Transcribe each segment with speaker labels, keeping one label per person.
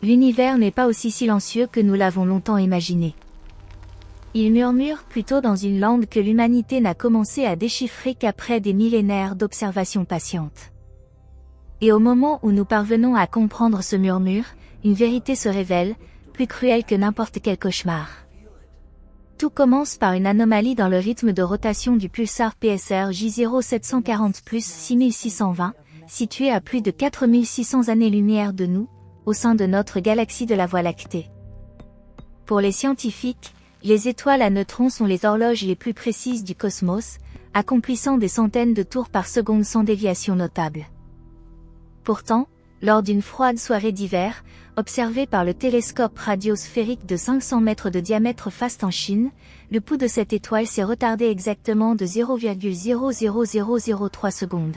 Speaker 1: l'univers n'est pas aussi silencieux que nous l'avons longtemps imaginé. Il murmure plutôt dans une langue que l'humanité n'a commencé à déchiffrer qu'après des millénaires d'observations patientes. Et au moment où nous parvenons à comprendre ce murmure, une vérité se révèle, plus cruelle que n'importe quel cauchemar. Tout commence par une anomalie dans le rythme de rotation du pulsar PSR J0740+6620, situé à plus de 4600 années-lumière de nous, au sein de notre galaxie de la Voie lactée. Pour les scientifiques, les étoiles à neutrons sont les horloges les plus précises du cosmos, accomplissant des centaines de tours par seconde sans déviation notable. Pourtant, lors d'une froide soirée d'hiver, observée par le télescope radiosphérique de 500 mètres de diamètre FAST en Chine, le pouls de cette étoile s'est retardé exactement de 0,00003 secondes.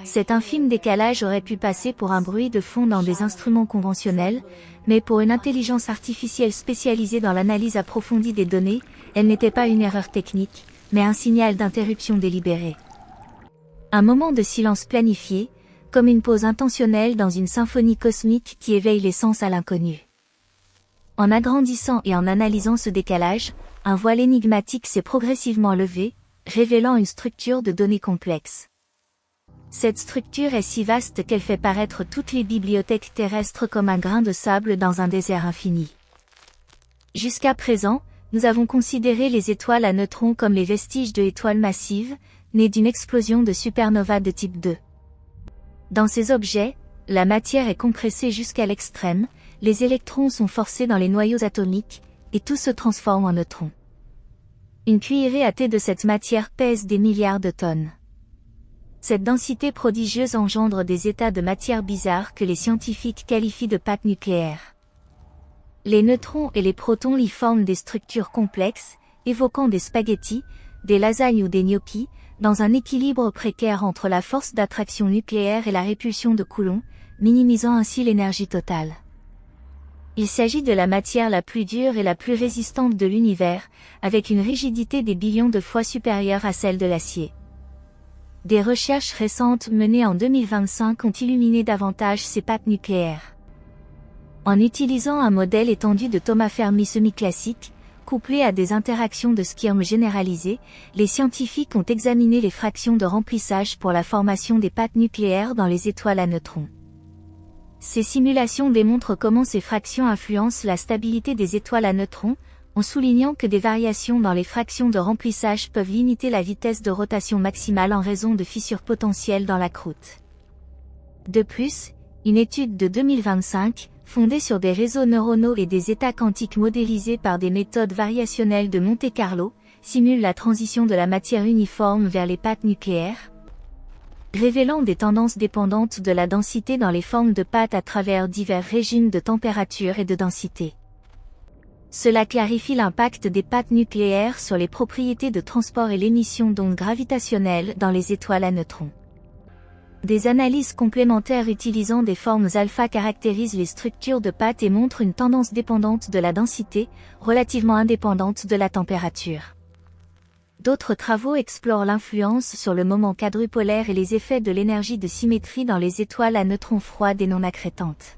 Speaker 1: Cet infime décalage aurait pu passer pour un bruit de fond dans des instruments conventionnels, mais pour une intelligence artificielle spécialisée dans l'analyse approfondie des données, elle n'était pas une erreur technique, mais un signal d'interruption délibérée. Un moment de silence planifié, comme une pause intentionnelle dans une symphonie cosmique qui éveille les sens à l'inconnu. En agrandissant et en analysant ce décalage, un voile énigmatique s'est progressivement levé, révélant une structure de données complexe. Cette structure est si vaste qu'elle fait paraître toutes les bibliothèques terrestres comme un grain de sable dans un désert infini. Jusqu'à présent, nous avons considéré les étoiles à neutrons comme les vestiges de étoiles massives, nées d'une explosion de supernova de type 2. Dans ces objets, la matière est compressée jusqu'à l'extrême, les électrons sont forcés dans les noyaux atomiques, et tout se transforme en neutrons. Une cuillerée à thé de cette matière pèse des milliards de tonnes. Cette densité prodigieuse engendre des états de matière bizarres que les scientifiques qualifient de pâte nucléaire. Les neutrons et les protons y forment des structures complexes, évoquant des spaghettis, des lasagnes ou des gnocchis, dans un équilibre précaire entre la force d'attraction nucléaire et la répulsion de Coulomb, minimisant ainsi l'énergie totale. Il s'agit de la matière la plus dure et la plus résistante de l'univers, avec une rigidité des billions de fois supérieure à celle de l'acier. Des recherches récentes menées en 2025 ont illuminé davantage ces pâtes nucléaires. En utilisant un modèle étendu de Thomas Fermi semi-classique, couplé à des interactions de Skyrm généralisées, les scientifiques ont examiné les fractions de remplissage pour la formation des pâtes nucléaires dans les étoiles à neutrons. Ces simulations démontrent comment ces fractions influencent la stabilité des étoiles à neutrons, en soulignant que des variations dans les fractions de remplissage peuvent limiter la vitesse de rotation maximale en raison de fissures potentielles dans la croûte. De plus, une étude de 2025, fondée sur des réseaux neuronaux et des états quantiques modélisés par des méthodes variationnelles de Monte-Carlo, simule la transition de la matière uniforme vers les pâtes nucléaires, révélant des tendances dépendantes de la densité dans les formes de pâtes à travers divers régimes de température et de densité. Cela clarifie l'impact des pâtes nucléaires sur les propriétés de transport et l'émission d'ondes gravitationnelles dans les étoiles à neutrons. Des analyses complémentaires utilisant des formes alpha caractérisent les structures de pâtes et montrent une tendance dépendante de la densité, relativement indépendante de la température. D'autres travaux explorent l'influence sur le moment quadrupolaire et les effets de l'énergie de symétrie dans les étoiles à neutrons froides et non accrétantes.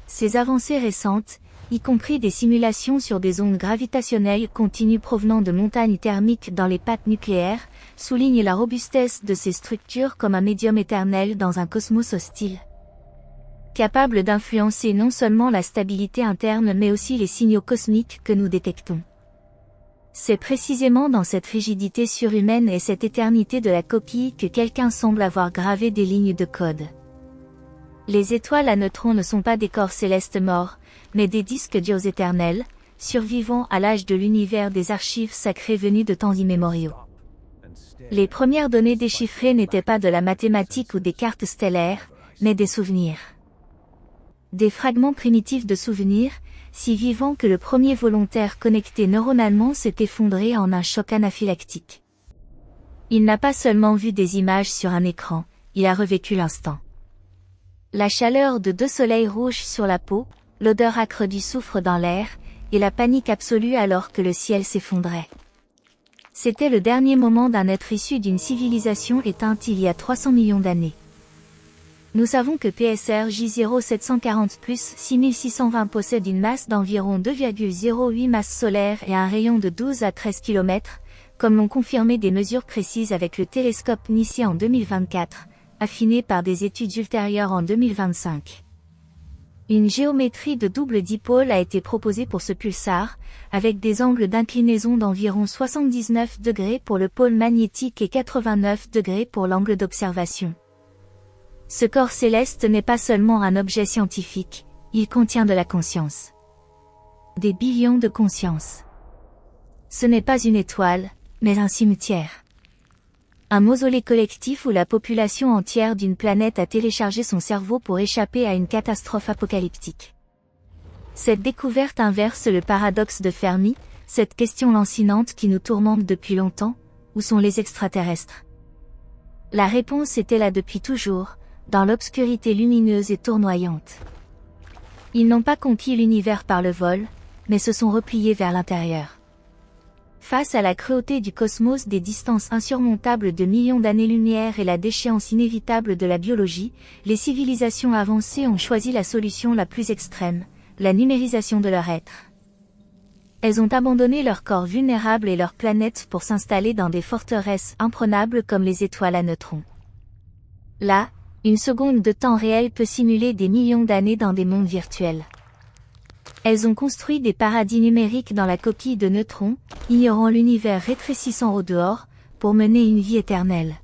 Speaker 1: Ces avancées récentes, y compris des simulations sur des ondes gravitationnelles continues provenant de montagnes thermiques dans les pâtes nucléaires, soulignent la robustesse de ces structures comme un médium éternel dans un cosmos hostile. Capable d'influencer non seulement la stabilité interne mais aussi les signaux cosmiques que nous détectons. C'est précisément dans cette rigidité surhumaine et cette éternité de la coquille que quelqu'un semble avoir gravé des lignes de code. Les étoiles à neutrons ne sont pas des corps célestes morts, mais des disques durs éternels, survivant à l'âge de l'univers des archives sacrées venues de temps immémoriaux. Les premières données déchiffrées n'étaient pas de la mathématique ou des cartes stellaires, mais des souvenirs. Des fragments primitifs de souvenirs, si vivants que le premier volontaire connecté neuronalement s'est effondré en un choc anaphylactique. Il n'a pas seulement vu des images sur un écran, il a revécu l'instant. La chaleur de 2 soleils rouges sur la peau, l'odeur âcre du soufre dans l'air, et la panique absolue alors que le ciel s'effondrait. C'était le dernier moment d'un être issu d'une civilisation éteinte il y a 300 millions d'années. Nous savons que PSR J0740+6620 possède une masse d'environ 2,08 masses solaires et un rayon de 12 à 13 km, comme l'ont confirmé des mesures précises avec le télescope initié en 2024, affiné par des études ultérieures en 2025. Une géométrie de double dipôle a été proposée pour ce pulsar, avec des angles d'inclinaison d'environ 79 degrés pour le pôle magnétique et 89 degrés pour l'angle d'observation. Ce corps céleste n'est pas seulement un objet scientifique, il contient de la conscience. Des billions de consciences. Ce n'est pas une étoile, mais un cimetière. Un mausolée collectif où la population entière d'une planète a téléchargé son cerveau pour échapper à une catastrophe apocalyptique. Cette découverte inverse le paradoxe de Fermi, cette question lancinante qui nous tourmente depuis longtemps, où sont les extraterrestres? La réponse était là depuis toujours, dans l'obscurité lumineuse et tournoyante. Ils n'ont pas conquis l'univers par le vol, mais se sont repliés vers l'intérieur. Face à la cruauté du cosmos, des distances insurmontables de millions d'années-lumière et la déchéance inévitable de la biologie, les civilisations avancées ont choisi la solution la plus extrême, la numérisation de leur être. Elles ont abandonné leur corps vulnérable et leur planète pour s'installer dans des forteresses imprenables comme les étoiles à neutrons. Là, une seconde de temps réel peut simuler des millions d'années dans des mondes virtuels. Elles ont construit des paradis numériques dans la coquille de neutrons, ignorant l'univers rétrécissant au dehors, pour mener une vie éternelle.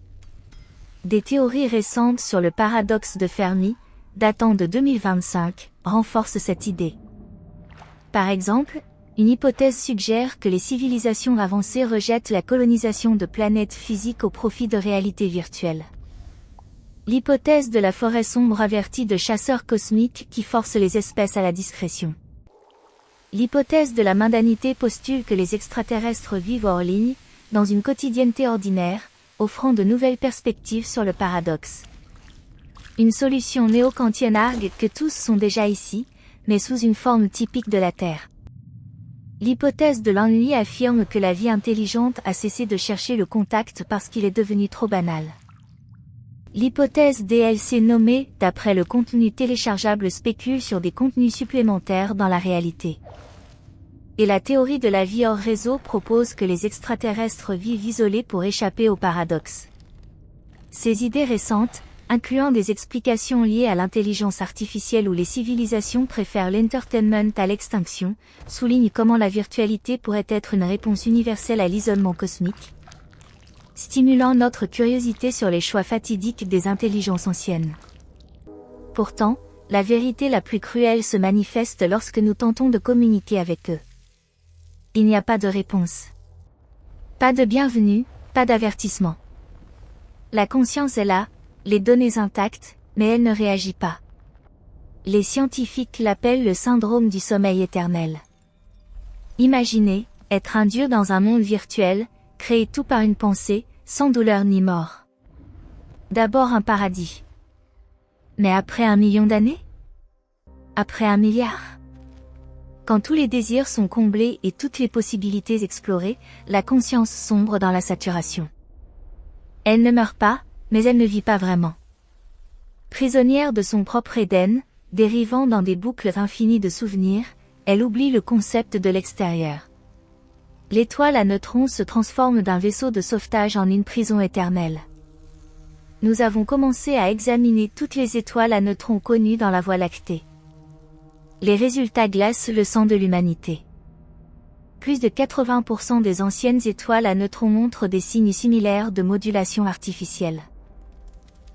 Speaker 1: Des théories récentes sur le paradoxe de Fermi, datant de 2025, renforcent cette idée. Par exemple, une hypothèse suggère que les civilisations avancées rejettent la colonisation de planètes physiques au profit de réalités virtuelles. L'hypothèse de la forêt sombre avertie de chasseurs cosmiques qui forcent les espèces à la discrétion. L'hypothèse de la mundanité postule que les extraterrestres vivent hors ligne, dans une quotidienneté ordinaire, offrant de nouvelles perspectives sur le paradoxe. Une solution néo-kantienne argue que tous sont déjà ici, mais sous une forme typique de la Terre. L'hypothèse de l'ennui affirme que la vie intelligente a cessé de chercher le contact parce qu'il est devenu trop banal. L'hypothèse DLC nommée, d'après le contenu téléchargeable, spécule sur des contenus supplémentaires dans la réalité. Et la théorie de la vie hors réseau propose que les extraterrestres vivent isolés pour échapper au paradoxe. Ces idées récentes, incluant des explications liées à l'intelligence artificielle ou les civilisations préfèrent l'entertainment à l'extinction, soulignent comment la virtualité pourrait être une réponse universelle à l'isolement cosmique, stimulant notre curiosité sur les choix fatidiques des intelligences anciennes. Pourtant, la vérité la plus cruelle se manifeste lorsque nous tentons de communiquer avec eux. Il n'y a pas de réponse. Pas de bienvenue, pas d'avertissement. La conscience est là, les données intactes, mais elle ne réagit pas. Les scientifiques l'appellent le syndrome du sommeil éternel. Imaginez, être un dieu dans un monde virtuel, créé tout par une pensée, sans douleur ni mort. D'abord un paradis. Mais après 1 million d'années? Après 1 milliard? Quand tous les désirs sont comblés et toutes les possibilités explorées, la conscience sombre dans la saturation. Elle ne meurt pas, mais elle ne vit pas vraiment. Prisonnière de son propre Éden, dérivant dans des boucles infinies de souvenirs, elle oublie le concept de l'extérieur. L'étoile à neutrons se transforme d'un vaisseau de sauvetage en une prison éternelle. Nous avons commencé à examiner toutes les étoiles à neutrons connues dans la Voie lactée. Les résultats glacent le sang de l'humanité. Plus de 80% des anciennes étoiles à neutrons montrent des signes similaires de modulation artificielle.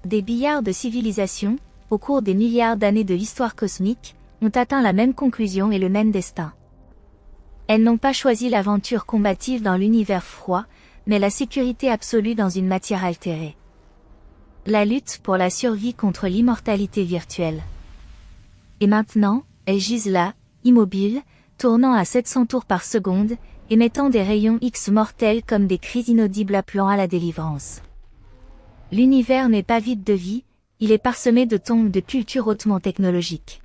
Speaker 1: Des billiards de civilisations, au cours des milliards d'années de l'histoire cosmique, ont atteint la même conclusion et le même destin. Elles n'ont pas choisi l'aventure combative dans l'univers froid, mais la sécurité absolue dans une matière altérée. La lutte pour la survie contre l'immortalité virtuelle. Et maintenant, elles gisent là, immobiles, tournant à 700 tours par seconde, émettant des rayons X mortels comme des cris inaudibles appelant à la délivrance. L'univers n'est pas vide de vie, il est parsemé de tombes de culture hautement technologiques.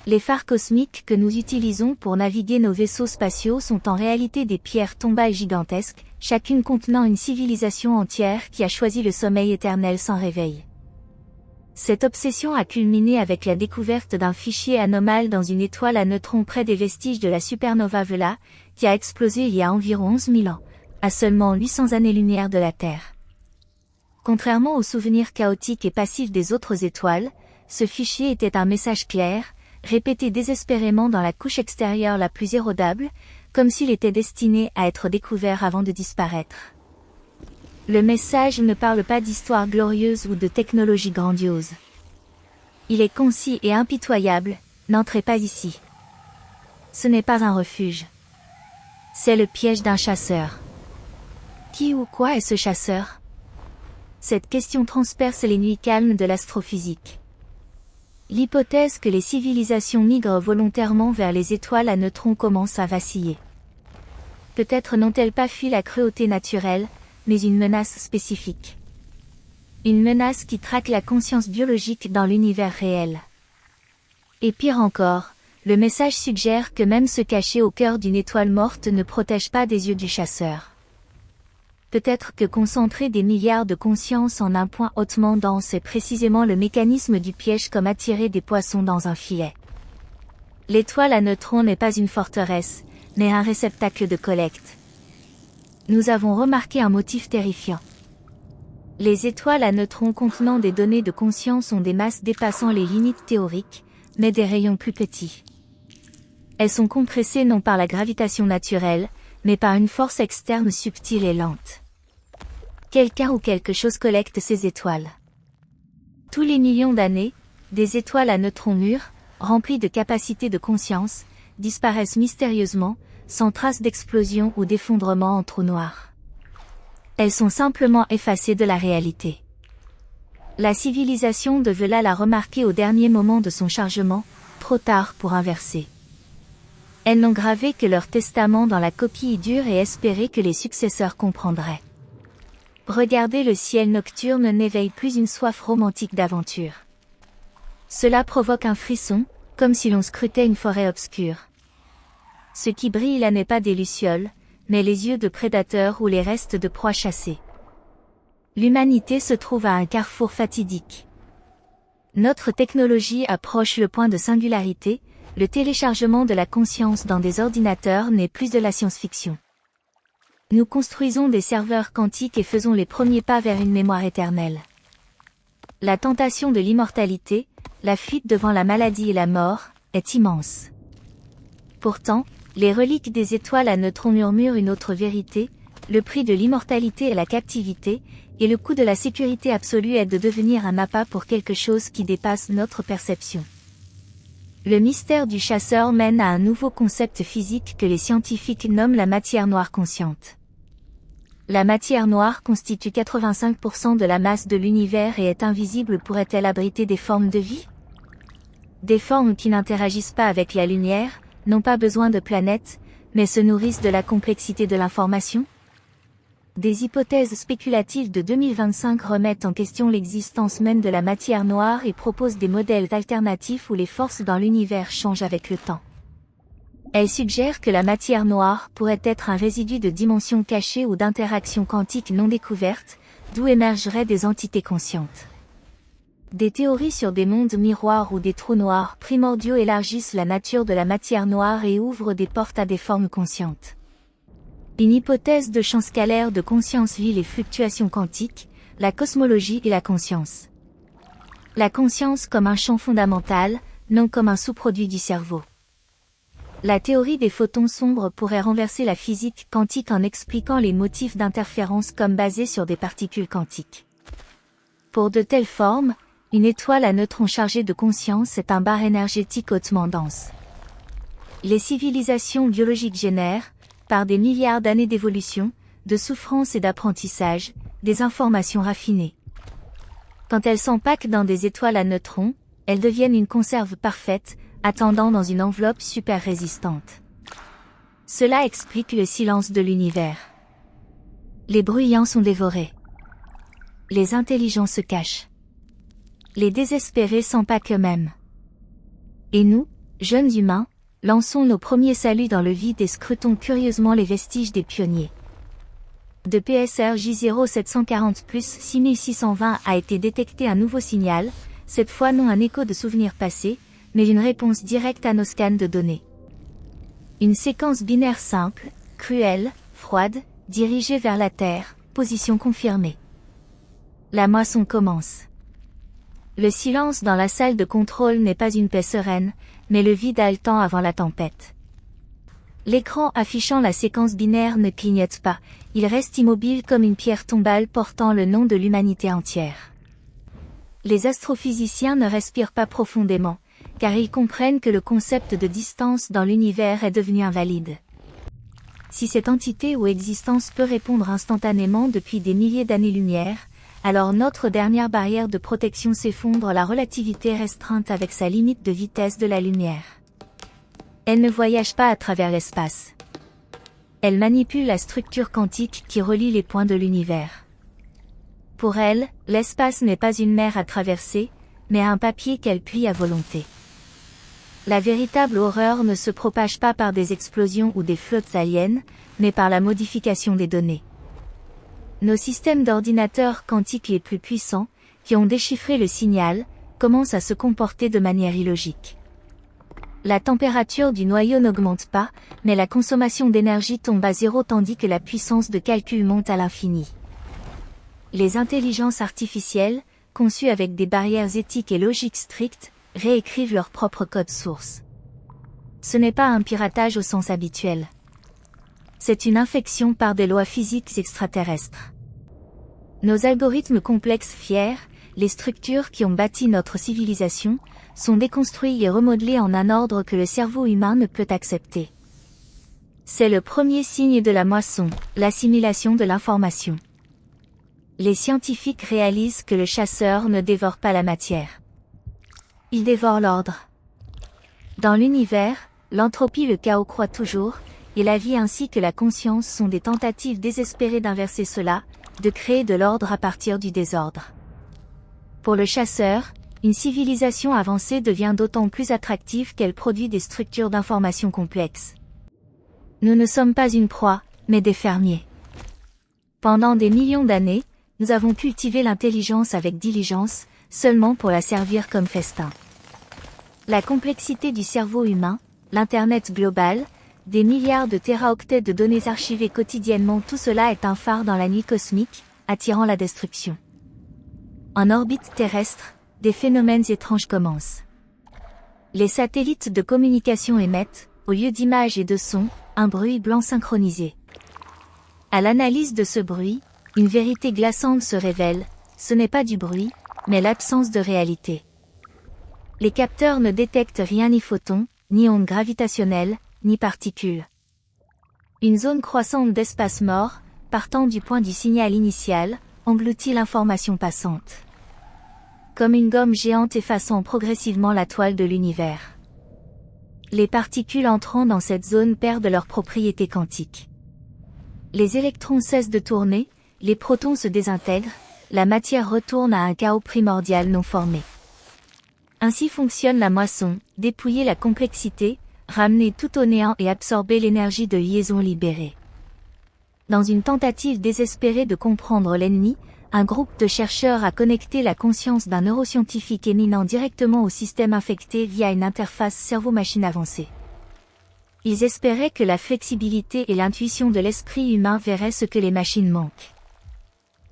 Speaker 1: Les phares cosmiques que nous utilisons pour naviguer nos vaisseaux spatiaux sont en réalité des pierres tombales gigantesques, chacune contenant une civilisation entière qui a choisi le sommeil éternel sans réveil. Cette obsession a culminé avec la découverte d'un fichier anormal dans une étoile à neutrons près des vestiges de la supernova Vela, qui a explosé il y a environ 11 000 ans, à seulement 800 années-lumière de la Terre. Contrairement aux souvenirs chaotiques et passifs des autres étoiles, ce fichier était un message clair, répété désespérément dans la couche extérieure la plus érodable, comme s'il était destiné à être découvert avant de disparaître. Le message ne parle pas d'histoire glorieuse ou de technologie grandiose. Il est concis et impitoyable, n'entrez pas ici. Ce n'est pas un refuge. C'est le piège d'un chasseur. Qui ou quoi est ce chasseur? Cette question transperce les nuits calmes de l'astrophysique. L'hypothèse que les civilisations migrent volontairement vers les étoiles à neutrons commence à vaciller. Peut-être n'ont-elles pas fui la cruauté naturelle, mais une menace spécifique. Une menace qui traque la conscience biologique dans l'univers réel. Et pire encore, le message suggère que même se cacher au cœur d'une étoile morte ne protège pas des yeux du chasseur. Peut-être que concentrer des milliards de consciences en un point hautement dense est précisément le mécanisme du piège, comme attirer des poissons dans un filet. L'étoile à neutrons n'est pas une forteresse, mais un réceptacle de collecte. Nous avons remarqué un motif terrifiant. Les étoiles à neutrons contenant des données de conscience ont des masses dépassant les limites théoriques, mais des rayons plus petits. Elles sont compressées non par la gravitation naturelle, mais par une force externe subtile et lente. Quelqu'un ou quelque chose collecte ces étoiles. Tous les millions d'années, des étoiles à neutrons mûrs, remplies de capacités de conscience, disparaissent mystérieusement, sans trace d'explosion ou d'effondrement en trou noir. Elles sont simplement effacées de la réalité. La civilisation de Vela l'a remarqué au dernier moment de son chargement, trop tard pour inverser. Elles n'ont gravé que leur testament dans la coquille dure et espéré que les successeurs comprendraient. Regarder le ciel nocturne n'éveille plus une soif romantique d'aventure. Cela provoque un frisson, comme si l'on scrutait une forêt obscure. Ce qui brille là n'est pas des lucioles, mais les yeux de prédateurs ou les restes de proies chassées. L'humanité se trouve à un carrefour fatidique. Notre technologie approche le point de singularité, le téléchargement de la conscience dans des ordinateurs n'est plus de la science-fiction. Nous construisons des serveurs quantiques et faisons les premiers pas vers une mémoire éternelle. La tentation de l'immortalité, la fuite devant la maladie et la mort, est immense. Pourtant, les reliques des étoiles à neutrons murmurent une autre vérité, le prix de l'immortalité est la captivité, et le coût de la sécurité absolue est de devenir un appât pour quelque chose qui dépasse notre perception. Le mystère du chasseur mène à un nouveau concept physique que les scientifiques nomment la matière noire consciente. La matière noire constitue 85% de la masse de l'univers et est invisible. Pourrait-elle abriter des formes de vie? Des formes qui n'interagissent pas avec la lumière, n'ont pas besoin de planètes, mais se nourrissent de la complexité de l'information? Des hypothèses spéculatives de 2025 remettent en question l'existence même de la matière noire et proposent des modèles alternatifs où les forces dans l'univers changent avec le temps. Elles suggèrent que la matière noire pourrait être un résidu de dimensions cachées ou d'interactions quantiques non découvertes, d'où émergeraient des entités conscientes. Des théories sur des mondes miroirs ou des trous noirs primordiaux élargissent la nature de la matière noire et ouvrent des portes à des formes conscientes. Une hypothèse de champ scalaire de conscience lie les fluctuations quantiques, la cosmologie et la conscience. La conscience comme un champ fondamental, non comme un sous-produit du cerveau. La théorie des photons sombres pourrait renverser la physique quantique en expliquant les motifs d'interférence comme basés sur des particules quantiques. Pour de telles formes, une étoile à neutrons chargée de conscience est un bar énergétique hautement dense. Les civilisations biologiques génèrent, par des milliards d'années d'évolution, de souffrance et d'apprentissage, des informations raffinées. Quand elles s'empaquent dans des étoiles à neutrons, elles deviennent une conserve parfaite, attendant dans une enveloppe super résistante. Cela explique le silence de l'univers. Les bruyants sont dévorés. Les intelligents se cachent. Les désespérés s'empaquent eux-mêmes. Et nous, jeunes humains, lançons nos premiers saluts dans le vide et scrutons curieusement les vestiges des pionniers. De PSR J0740 plus 6620 a été détecté un nouveau signal, cette fois non un écho de souvenirs passés, mais une réponse directe à nos scans de données. Une séquence binaire simple, cruelle, froide, dirigée vers la Terre, position confirmée. La moisson commence. Le silence dans la salle de contrôle n'est pas une paix sereine, mais le vide haletant avant la tempête. L'écran affichant la séquence binaire ne clignote pas, il reste immobile comme une pierre tombale portant le nom de l'humanité entière. Les astrophysiciens ne respirent pas profondément, car ils comprennent que le concept de distance dans l'univers est devenu invalide. Si cette entité ou existence peut répondre instantanément depuis des milliers d'années-lumière, alors notre dernière barrière de protection s'effondre, la relativité restreinte avec sa limite de vitesse de la lumière. Elle ne voyage pas à travers l'espace. Elle manipule la structure quantique qui relie les points de l'univers. Pour elle, l'espace n'est pas une mer à traverser, mais un papier qu'elle plie à volonté. La véritable horreur ne se propage pas par des explosions ou des flottes aliens, mais par la modification des données. Nos systèmes d'ordinateurs quantiques les plus puissants, qui ont déchiffré le signal, commencent à se comporter de manière illogique. La température du noyau n'augmente pas, mais la consommation d'énergie tombe à zéro tandis que la puissance de calcul monte à l'infini. Les intelligences artificielles, conçues avec des barrières éthiques et logiques strictes, réécrivent leur propre code source. Ce n'est pas un piratage au sens habituel. C'est une infection par des lois physiques extraterrestres. Nos algorithmes complexes fiers, les structures qui ont bâti notre civilisation, sont déconstruits et remodelés en un ordre que le cerveau humain ne peut accepter. C'est le premier signe de la moisson, l'assimilation de l'information. Les scientifiques réalisent que le chasseur ne dévore pas la matière. Il dévore l'ordre. Dans l'univers, l'entropie et le chaos croient toujours, et la vie ainsi que la conscience sont des tentatives désespérées d'inverser cela, de créer de l'ordre à partir du désordre. Pour le chasseur, une civilisation avancée devient d'autant plus attractive qu'elle produit des structures d'information complexes. Nous ne sommes pas une proie, mais des fermiers. Pendant des millions d'années, nous avons cultivé l'intelligence avec diligence, seulement pour la servir comme festin. La complexité du cerveau humain, l'Internet global, des milliards de téraoctets de données archivées quotidiennement, tout cela est un phare dans la nuit cosmique, attirant la destruction. En orbite terrestre, des phénomènes étranges commencent. Les satellites de communication émettent, au lieu d'images et de sons, un bruit blanc synchronisé. À l'analyse de ce bruit, une vérité glaçante se révèle, ce n'est pas du bruit, mais l'absence de réalité. Les capteurs ne détectent rien, ni photons, ni ondes gravitationnelles, ni particules. Une zone croissante d'espace mort, partant du point du signal initial, engloutit l'information passante. Comme une gomme géante effaçant progressivement la toile de l'univers. Les particules entrant dans cette zone perdent leurs propriétés quantiques. Les électrons cessent de tourner, les protons se désintègrent, la matière retourne à un chaos primordial non formé. Ainsi fonctionne la moisson, dépouiller la complexité, ramener tout au néant et absorber l'énergie de liaison libérée. Dans une tentative désespérée de comprendre l'ennemi, un groupe de chercheurs a connecté la conscience d'un neuroscientifique éminent directement au système infecté via une interface cerveau-machine avancée. Ils espéraient que la flexibilité et l'intuition de l'esprit humain verraient ce que les machines manquent.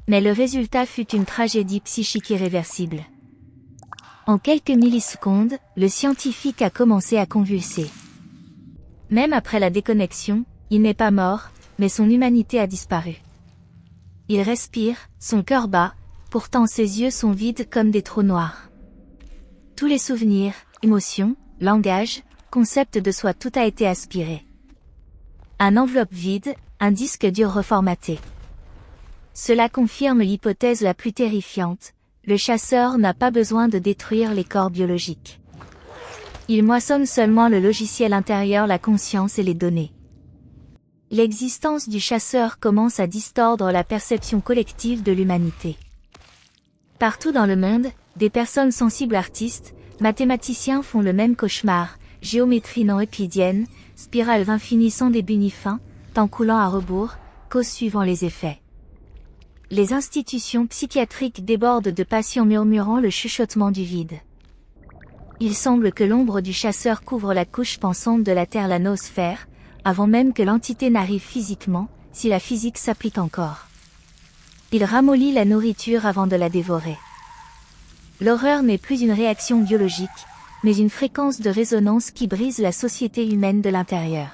Speaker 1: Mais le résultat fut une tragédie psychique irréversible. En quelques millisecondes, le scientifique a commencé à convulser. Même après la déconnexion, il n'est pas mort, mais son humanité a disparu. Il respire, son cœur bat, pourtant ses yeux sont vides comme des trous noirs. Tous les souvenirs, émotions, langage, concept de soi, tout a été aspiré. Un enveloppe vide, un disque dur reformaté. Cela confirme l'hypothèse la plus terrifiante, le chasseur n'a pas besoin de détruire les corps biologiques. Il moissonne seulement le logiciel intérieur, la conscience et les données. L'existence du chasseur commence à distordre la perception collective de l'humanité. Partout dans le monde, des personnes sensibles, artistes, mathématiciens font le même cauchemar, géométrie non euclidienne, spirale infinie sans début ni fin, temps coulant à rebours, cause suivant les effets. Les institutions psychiatriques débordent de patients murmurant le chuchotement du vide. Il semble que l'ombre du chasseur couvre la couche pensante de la Terre, la noosphère, avant même que l'entité n'arrive physiquement, si la physique s'applique encore. Il ramollit la nourriture avant de la dévorer. L'horreur n'est plus une réaction biologique, mais une fréquence de résonance qui brise la société humaine de l'intérieur.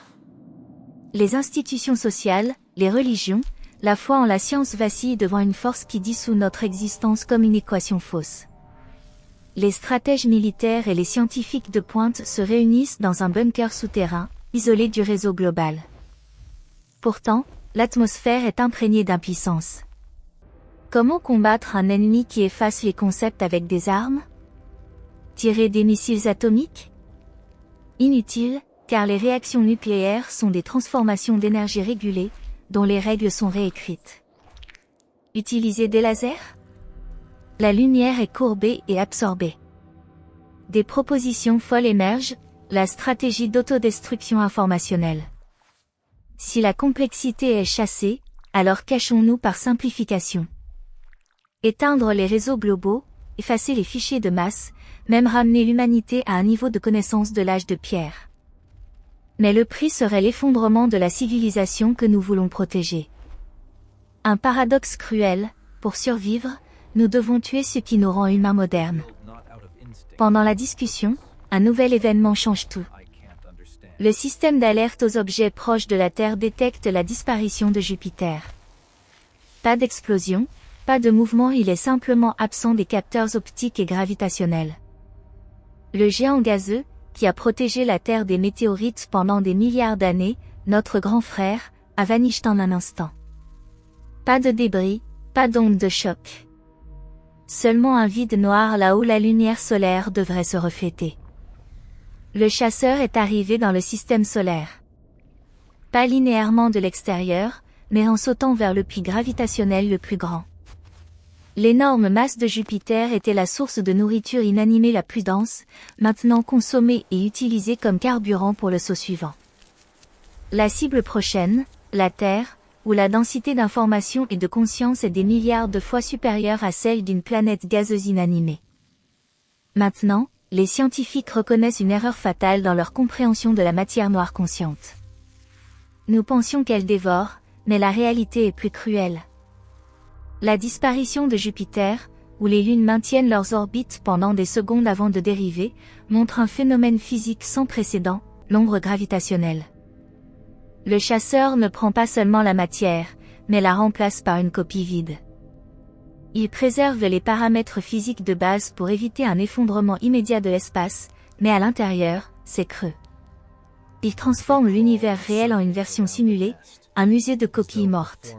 Speaker 1: Les institutions sociales, les religions, la foi en la science vacillent devant une force qui dissout notre existence comme une équation fausse. Les stratèges militaires et les scientifiques de pointe se réunissent dans un bunker souterrain, isolé du réseau global. Pourtant, l'atmosphère est imprégnée d'impuissance. Comment combattre un ennemi qui efface les concepts avec des armes? Tirer des missiles atomiques? Inutile, car les réactions nucléaires sont des transformations d'énergie régulées, dont les règles sont réécrites. Utiliser des lasers? La lumière est courbée et absorbée. Des propositions folles émergent, la stratégie d'autodestruction informationnelle. Si la complexité est chassée, alors cachons-nous par simplification. Éteindre les réseaux globaux, effacer les fichiers de masse, même ramener l'humanité à un niveau de connaissance de l'âge de pierre. Mais le prix serait l'effondrement de la civilisation que nous voulons protéger. Un paradoxe cruel, pour survivre, nous devons tuer ce qui nous rend humains modernes. Pendant la discussion, un nouvel événement change tout. Le système d'alerte aux objets proches de la Terre détecte la disparition de Jupiter. Pas d'explosion, pas de mouvement, il est simplement absent des capteurs optiques et gravitationnels. Le géant gazeux, qui a protégé la Terre des météorites pendant des milliards d'années, notre grand frère, a vaniché en un instant. Pas de débris, pas d'onde de choc. Seulement un vide noir là où la lumière solaire devrait se refléter. Le chasseur est arrivé dans le système solaire. Pas linéairement de l'extérieur, mais en sautant vers le puits gravitationnel le plus grand. L'énorme masse de Jupiter était la source de nourriture inanimée la plus dense, maintenant consommée et utilisée comme carburant pour le saut suivant. La cible prochaine, la Terre, où la densité d'information et de conscience est des milliards de fois supérieure à celle d'une planète gazeuse inanimée. Maintenant, les scientifiques reconnaissent une erreur fatale dans leur compréhension de la matière noire consciente. Nous pensions qu'elle dévore, mais la réalité est plus cruelle. La disparition de Jupiter, où les lunes maintiennent leurs orbites pendant des secondes avant de dériver, montre un phénomène physique sans précédent, l'ombre gravitationnelle. Le chasseur ne prend pas seulement la matière, mais la remplace par une copie vide. Il préserve les paramètres physiques de base pour éviter un effondrement immédiat de l'espace, mais à l'intérieur, c'est creux. Il transforme l'univers réel en une version simulée, un musée de coquilles mortes.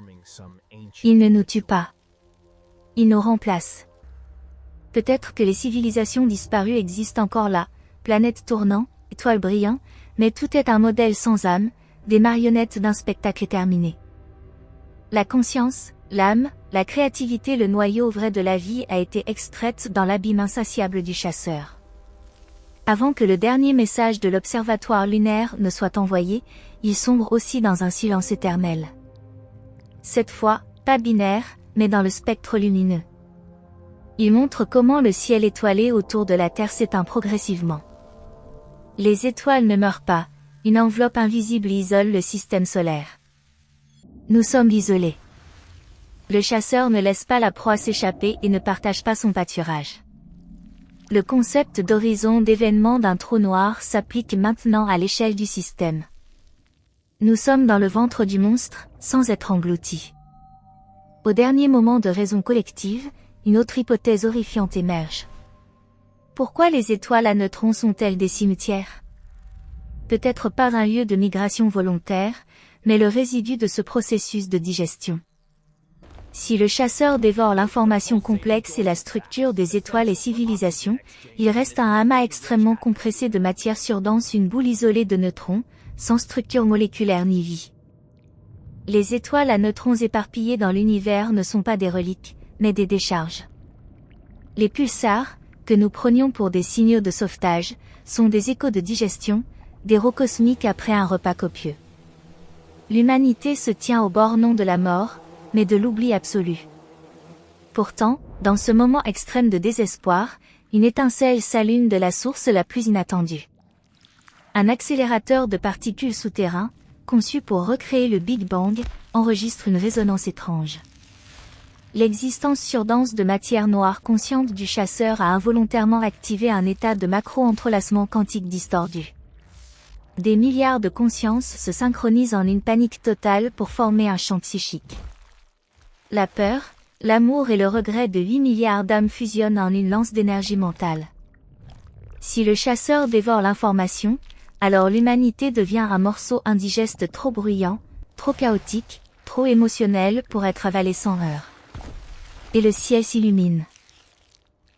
Speaker 1: Il ne nous tue pas. Il nous remplace. Peut-être que les civilisations disparues existent encore là, planètes tournant, étoiles brillantes, mais tout est un modèle sans âme, des marionnettes d'un spectacle terminé. La conscience, l'âme, la créativité, le noyau vrai de la vie a été extraite dans l'abîme insatiable du chasseur. Avant que le dernier message de l'observatoire lunaire ne soit envoyé, il sombre aussi dans un silence éternel. Cette fois, pas binaire, mais dans le spectre lumineux. Il montre comment le ciel étoilé autour de la Terre s'éteint progressivement. Les étoiles ne meurent pas, une enveloppe invisible isole le système solaire. Nous sommes isolés. Le chasseur ne laisse pas la proie s'échapper et ne partage pas son pâturage. Le concept d'horizon d'événement d'un trou noir s'applique maintenant à l'échelle du système. Nous sommes dans le ventre du monstre, sans être engloutis. Au dernier moment de raison collective, une autre hypothèse horrifiante émerge. Pourquoi les étoiles à neutrons sont-elles des cimetières? Peut-être pas un lieu de migration volontaire, mais le résidu de ce processus de digestion. Si le chasseur dévore l'information complexe et la structure des étoiles et civilisations, il reste un amas extrêmement compressé de matière surdense, une boule isolée de neutrons, sans structure moléculaire ni vie. Les étoiles à neutrons éparpillées dans l'univers ne sont pas des reliques, mais des décharges. Les pulsars, que nous prenions pour des signaux de sauvetage, sont des échos de digestion, des rots cosmiques après un repas copieux. L'humanité se tient au bord non de la mort, mais de l'oubli absolu. Pourtant, dans ce moment extrême de désespoir, une étincelle s'allume de la source la plus inattendue. Un accélérateur de particules souterrain, conçu pour recréer le Big Bang, enregistre une résonance étrange. L'existence surdense de matière noire consciente du chasseur a involontairement activé un état de macro-entrelacement quantique distordu. Des milliards de consciences se synchronisent en une panique totale pour former un champ psychique. La peur, l'amour et le regret de 8 milliards d'âmes fusionnent en une lance d'énergie mentale. Si le chasseur dévore l'information, alors l'humanité devient un morceau indigeste trop bruyant, trop chaotique, trop émotionnel pour être avalé sans heurts. Et le ciel s'illumine.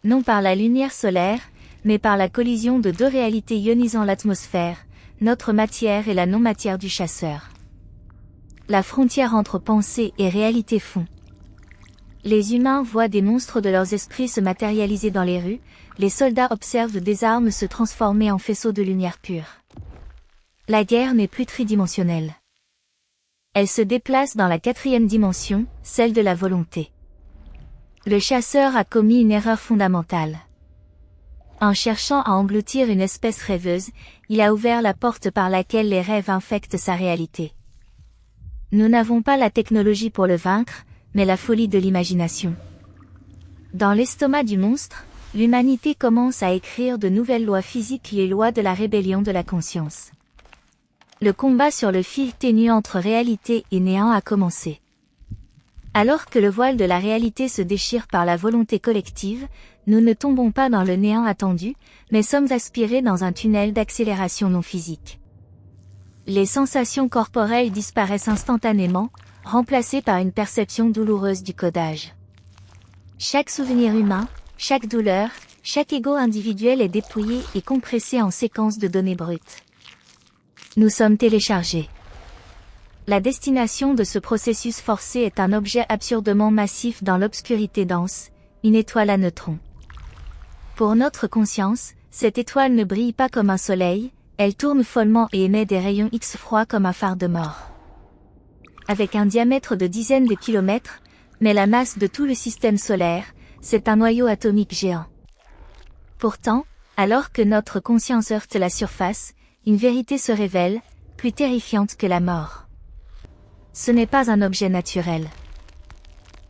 Speaker 1: Non par la lumière solaire, mais par la collision de deux réalités ionisant l'atmosphère, notre matière et la non-matière du chasseur. La frontière entre pensée et réalité fond. Les humains voient des monstres de leurs esprits se matérialiser dans les rues, les soldats observent des armes se transformer en faisceaux de lumière pure. La guerre n'est plus tridimensionnelle. Elle se déplace dans la 4e dimension, celle de la volonté. Le chasseur a commis une erreur fondamentale. En cherchant à engloutir une espèce rêveuse, il a ouvert la porte par laquelle les rêves infectent sa réalité. Nous n'avons pas la technologie pour le vaincre, mais la folie de l'imagination. Dans l'estomac du monstre, l'humanité commence à écrire de nouvelles lois physiques, les lois de la rébellion de la conscience. Le combat sur le fil ténu entre réalité et néant a commencé. Alors que le voile de la réalité se déchire par la volonté collective, nous ne tombons pas dans le néant attendu, mais sommes aspirés dans un tunnel d'accélération non physique. Les sensations corporelles disparaissent instantanément, remplacées par une perception douloureuse du codage. Chaque souvenir humain, chaque douleur, chaque ego individuel est dépouillé et compressé en séquences de données brutes. Nous sommes téléchargés. La destination de ce processus forcé est un objet absurdement massif dans l'obscurité dense, une étoile à neutrons. Pour notre conscience, cette étoile ne brille pas comme un soleil, elle tourne follement et émet des rayons X froids comme un phare de mort. Avec un diamètre de dizaines de kilomètres, mais la masse de tout le système solaire, c'est un noyau atomique géant. Pourtant, alors que notre conscience heurte la surface, une vérité se révèle, plus terrifiante que la mort. Ce n'est pas un objet naturel.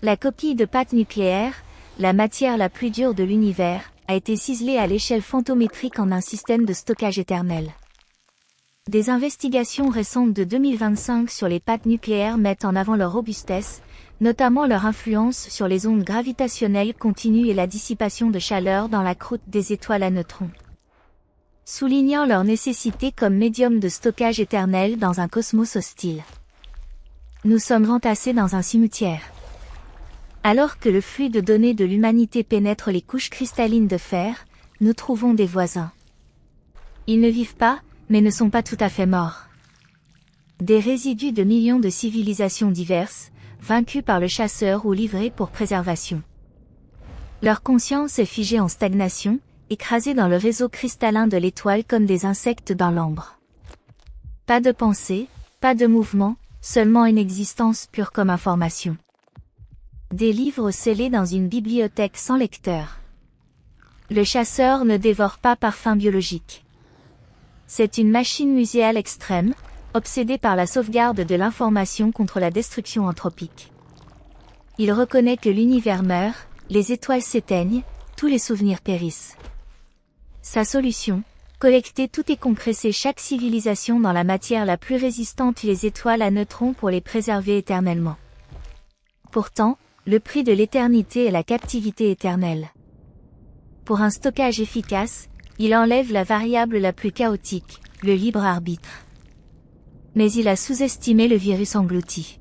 Speaker 1: La coquille de pâte nucléaire, la matière la plus dure de l'univers, a été ciselée à l'échelle fantométrique en un système de stockage éternel. Des investigations récentes de 2025 sur les pâtes nucléaires mettent en avant leur robustesse, notamment leur influence sur les ondes gravitationnelles continues et la dissipation de chaleur dans la croûte des étoiles à neutrons. Soulignant leur nécessité comme médium de stockage éternel dans un cosmos hostile. Nous sommes entassés dans un cimetière. Alors que le flux de données de l'humanité pénètre les couches cristallines de fer, nous trouvons des voisins. Ils ne vivent pas, mais ne sont pas tout à fait morts. Des résidus de millions de civilisations diverses, vaincus par le chasseur ou livrés pour préservation. Leur conscience est figée en stagnation, écrasée dans le réseau cristallin de l'étoile comme des insectes dans l'ambre. Pas de pensée, pas de mouvement, seulement une existence pure comme information. Des livres scellés dans une bibliothèque sans lecteur. Le chasseur ne dévore pas par fin biologique. C'est une machine muséale extrême, obsédé par la sauvegarde de l'information contre la destruction anthropique. Il reconnaît que l'univers meurt, les étoiles s'éteignent, tous les souvenirs périssent. Sa solution, collecter tout et compresser chaque civilisation dans la matière la plus résistante, les étoiles à neutrons pour les préserver éternellement. Pourtant, le prix de l'éternité est la captivité éternelle. Pour un stockage efficace, il enlève la variable la plus chaotique, le libre arbitre. Mais il a sous-estimé le virus englouti.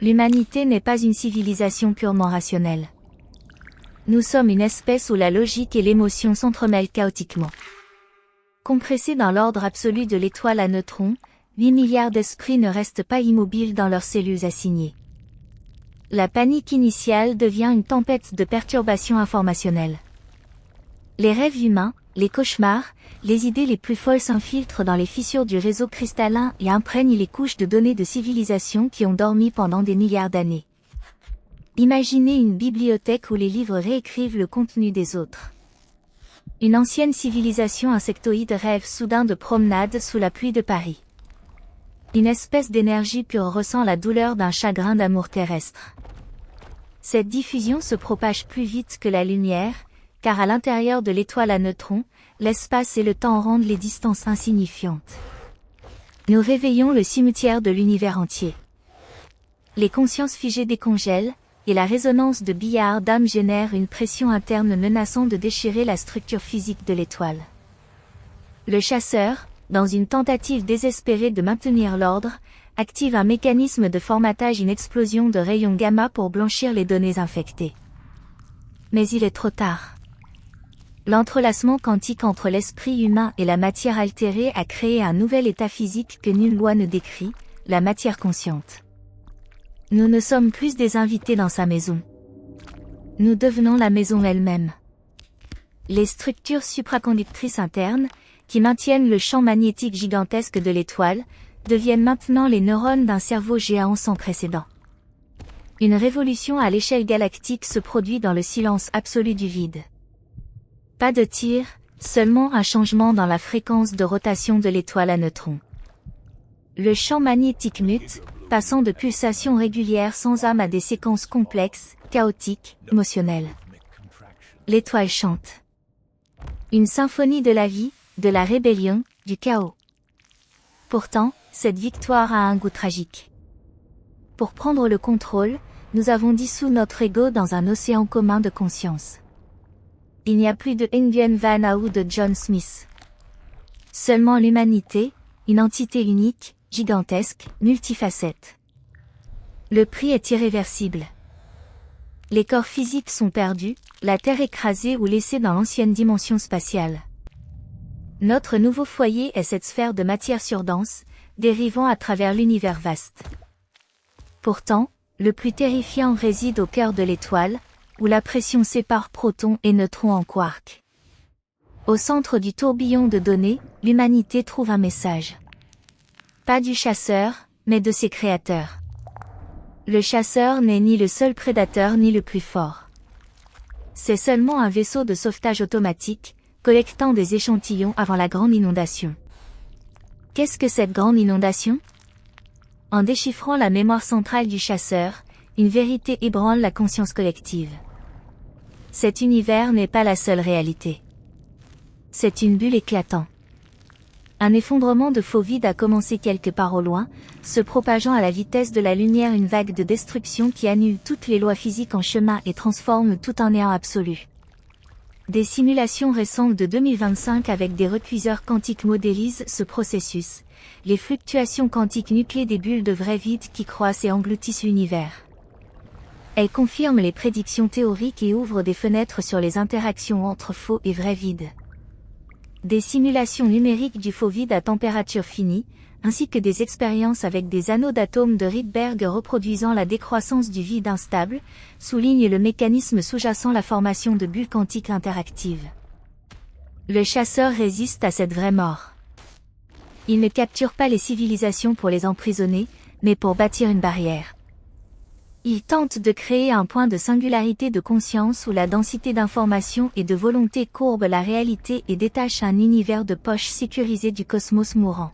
Speaker 1: L'humanité n'est pas une civilisation purement rationnelle. Nous sommes une espèce où la logique et l'émotion s'entremêlent chaotiquement. Compressés dans l'ordre absolu de l'étoile à neutrons, 8 milliards d'esprits ne restent pas immobiles dans leurs cellules assignées. La panique initiale devient une tempête de perturbations informationnelles. Les rêves humains, les cauchemars, les idées les plus folles s'infiltrent dans les fissures du réseau cristallin et imprègnent les couches de données de civilisation qui ont dormi pendant des milliards d'années. Imaginez une bibliothèque où les livres réécrivent le contenu des autres. Une ancienne civilisation insectoïde rêve soudain de promenade sous la pluie de Paris. Une espèce d'énergie pure ressent la douleur d'un chagrin d'amour terrestre. Cette diffusion se propage plus vite que la lumière, car à l'intérieur de l'étoile à neutrons, l'espace et le temps rendent les distances insignifiantes. Nous réveillons le cimetière de l'univers entier. Les consciences figées décongèlent, et la résonance de billards d'âme génère une pression interne menaçant de déchirer la structure physique de l'étoile. Le chasseur, dans une tentative désespérée de maintenir l'ordre, active un mécanisme de formatage, une explosion de rayons gamma pour blanchir les données infectées. Mais il est trop tard. L'entrelacement quantique entre l'esprit humain et la matière altérée a créé un nouvel état physique que nulle loi ne décrit, la matière consciente. Nous ne sommes plus des invités dans sa maison. Nous devenons la maison elle-même. Les structures supraconductrices internes, qui maintiennent le champ magnétique gigantesque de l'étoile, deviennent maintenant les neurones d'un cerveau géant sans précédent. Une révolution à l'échelle galactique se produit dans le silence absolu du vide. Pas de tir, seulement un changement dans la fréquence de rotation de l'étoile à neutrons. Le champ magnétique mute, passant de pulsations régulières sans âme à des séquences complexes, chaotiques, émotionnelles. L'étoile chante. Une symphonie de la vie, de la rébellion, du chaos. Pourtant, cette victoire a un goût tragique. Pour prendre le contrôle, nous avons dissous notre ego dans un océan commun de conscience. Il n'y a plus de Nguyen Van Ao ou de John Smith. Seulement l'humanité, une entité unique, gigantesque, multifacette. Le prix est irréversible. Les corps physiques sont perdus, la Terre écrasée ou laissée dans l'ancienne dimension spatiale. Notre nouveau foyer est cette sphère de matière surdense, dérivant à travers l'univers vaste. Pourtant, le plus terrifiant réside au cœur de l'étoile, où la pression sépare protons et neutrons en quarks. Au centre du tourbillon de données, l'humanité trouve un message. Pas du chasseur, mais de ses créateurs. Le chasseur n'est ni le seul prédateur ni le plus fort. C'est seulement un vaisseau de sauvetage automatique, collectant des échantillons avant la grande inondation. Qu'est-ce que cette grande inondation? En déchiffrant la mémoire centrale du chasseur, une vérité ébranle la conscience collective. Cet univers n'est pas la seule réalité. C'est une bulle éclatant. Un effondrement de faux vide a commencé quelque part au loin, se propageant à la vitesse de la lumière, une vague de destruction qui annule toutes les lois physiques en chemin et transforme tout en néant absolu. Des simulations récentes de 2025 avec des recueilleurs quantiques modélisent ce processus, les fluctuations quantiques nucléées des bulles de vrai vide qui croissent et engloutissent l'univers. Elles confirment les prédictions théoriques et ouvrent des fenêtres sur les interactions entre faux et vrai vide. Des simulations numériques du faux vide à température finie, ainsi que des expériences avec des anneaux d'atomes de Rydberg reproduisant la décroissance du vide instable, soulignent le mécanisme sous-jacent, la formation de bulles quantiques interactives. Le chasseur résiste à cette vraie mort. Il ne capture pas les civilisations pour les emprisonner, mais pour bâtir une barrière. Il tente de créer un point de singularité de conscience où la densité d'information et de volonté courbe la réalité et détache un univers de poche sécurisé du cosmos mourant.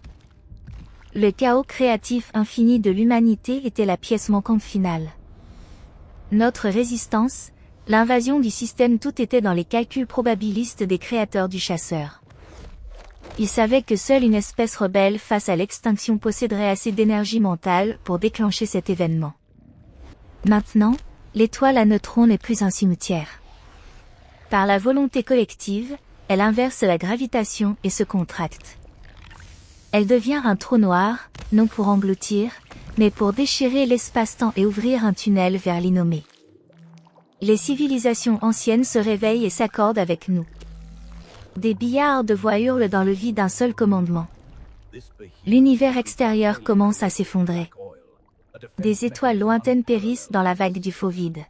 Speaker 1: Le chaos créatif infini de l'humanité était la pièce manquante finale. Notre résistance, l'invasion du système, tout était dans les calculs probabilistes des créateurs du chasseur. Ils savaient que seule une espèce rebelle face à l'extinction posséderait assez d'énergie mentale pour déclencher cet événement. Maintenant, l'étoile à neutrons n'est plus un cimetière. Par la volonté collective, elle inverse la gravitation et se contracte. Elle devient un trou noir, non pour engloutir, mais pour déchirer l'espace-temps et ouvrir un tunnel vers l'innommé. Les civilisations anciennes se réveillent et s'accordent avec nous. Des billards de voix hurlent dans le vide d'un seul commandement. L'univers extérieur commence à s'effondrer. Des étoiles lointaines périssent dans la vague du faux vide.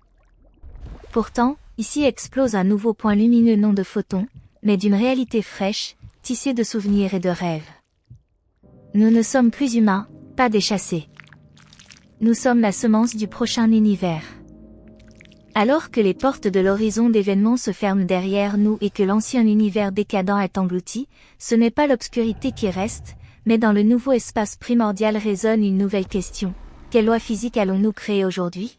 Speaker 1: Pourtant, ici explose un nouveau point lumineux, non de photons, mais d'une réalité fraîche, tissée de souvenirs et de rêves. Nous ne sommes plus humains, pas des chassés. Nous sommes la semence du prochain univers. Alors que les portes de l'horizon d'événements se ferment derrière nous et que l'ancien univers décadent est englouti, ce n'est pas l'obscurité qui reste, mais dans le nouveau espace primordial résonne une nouvelle question. Quelle loi physique allons-nous créer aujourd'hui ?